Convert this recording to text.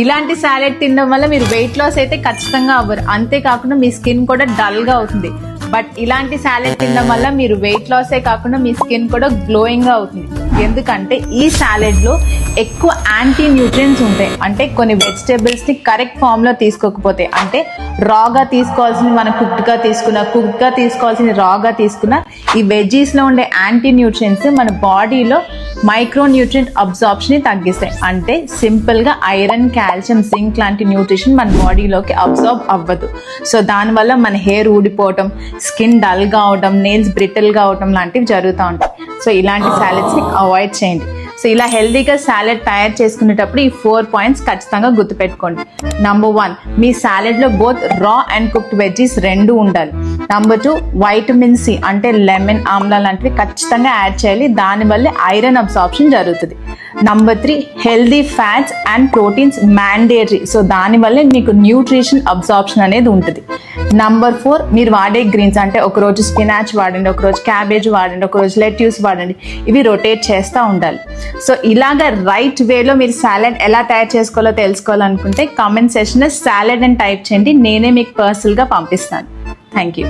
ఇలాంటి సాలెడ్ తినడం వల్ల మీరు వెయిట్ లాస్ అయితే ఖచ్చితంగా అవ్వరు, అంతేకాకుండా మీ స్కిన్ కూడా డల్ గా అవుతుంది. బట్ ఇలాంటి సాలెడ్ తినడం వల్ల మీరు వెయిట్ లాసే కాకుండా మీ స్కిన్ కూడా గ్లోయింగ్ గా అవుతుంది. ఎందుకంటే ఈ సాలెడ్ లో ఎక్కువ యాంటీ న్యూట్రియంట్స్ ఉంటాయి. అంటే కొన్ని వెజిటేబుల్స్ ని కరెక్ట్ ఫామ్ లో తీసుకోకపోతే, అంటే రాగా తీసుకోవాల్సింది మనం కుక్డ్ గా తీసుకోవాల్సింది రాగా తీసుకున్న, ఈ వెజ్జీస్ లో ఉండే యాంటీ న్యూట్రియంట్స్ మన బాడీలో మైక్రో న్యూట్రియంట్ అబ్జార్ప్షన్ ని తగ్గిస్తాయి. అంటే సింపుల్ గా ఐరన్, కాల్షియం, జింక్ లాంటి న్యూట్రిషన్ మన బాడీలోకి అబ్జార్బ్ అవ్వదు. సో దానివల్ల మన హెయిర్ ఊడిపోవటం, స్కిన్ డల్ గా అవడం, నెయిల్స్ బ్రిటిల్ గా అవడం లాంటివి జరుగుతూ ఉంటాయి. సో ఇలాంటి సాలెడ్స్ ని అవాయిడ్ చేయండి. సో ఇలా హెల్దీగా సాలెడ్ తయారు చేసుకునేటప్పుడు ఈ 4 పాయింట్స్ ఖచ్చితంగా గుర్తుపెట్టుకోండి. నంబర్ 1, మీ సాలెడ్ లో బోత్ రా అండ్ కుక్డ్ వెజ్జీస్ 2 ఉండాలి. నంబర్ 2, వైటమిన్ సి అంటే లెమన్, ఆమ్లా లాంటివి ఖచ్చితంగా యాడ్ చేయాలి, దానివల్ల ఐరన్ అబ్సార్ప్షన్ జరుగుతుంది. Number 3, healthy fats and proteins mandatory, so దానివల్ల మీకు న్యూట్రిషన్ అబ్సార్ప్షన్ అనేది ఉంటుంది. నంబర్ 4, మీరు వాడే గ్రీన్స్, అంటే ఒకరోజు స్పినాచ్ వాడండి, ఒకరోజు క్యాబేజ్ వాడండి, ఒకరోజు లెట్యూస్ వాడండి, ఇవి రొటేట్ చేస్తూ ఉండాలి. సో ఇలాగ రైట్ వేలో మీరు సాలెడ్ ఎలా తయారు చేసుకోవాలో తెలుసుకోవాలనుకుంటే కామెంట్ సెక్షన్లో సాలెడ్ అని టైప్ చేయండి, నేనే మీకు పర్సనల్గా పంపిస్తాను. Thank you.